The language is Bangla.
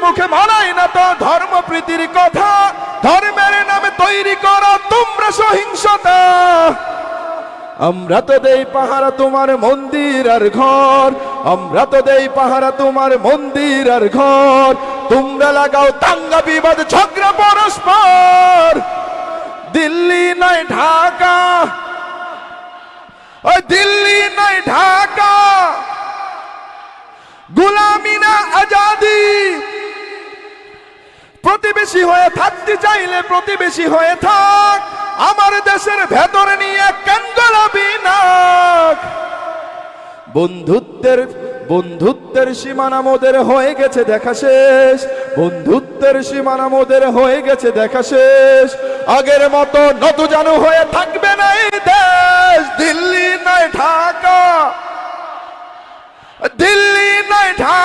মুখে মানায় না তো ধর্মপ্রীতির কথা, ধর্মের নামে তৈরি করা তোমরা সহিংসতা। আমরা তো দেই পাহারা তোমার মন্দির আর ঘর, আমরা তো দেই পাহারা তোমার মন্দির আর ঘর, তোমরা লাগাও দাঙ্গা বিবাদ ঝগড়া পরস্পর। দিল্লি নয় ঢাকা, ওই দিল্লি নয় ঢাকা, গোলামি না আজাদি। প্রতিবেশী হয়ে থাকতে চাইলে প্রতিবেশী হয়ে থাক, আমার দেশের ভেতরে নিয়ে কেন গলাবি নাক। বন্ধুত্বের সীমানা মোদের হয়ে গেছে দেখা শেষ, বন্ধুত্বের সীমানা মোদের হয়ে গেছে দেখা শেষ। আগের মতো নতজানু হয়ে থাকবে না এই দেশ। দিল্লি নয় ঢাকা, দিল্লি নয় ঢাকা।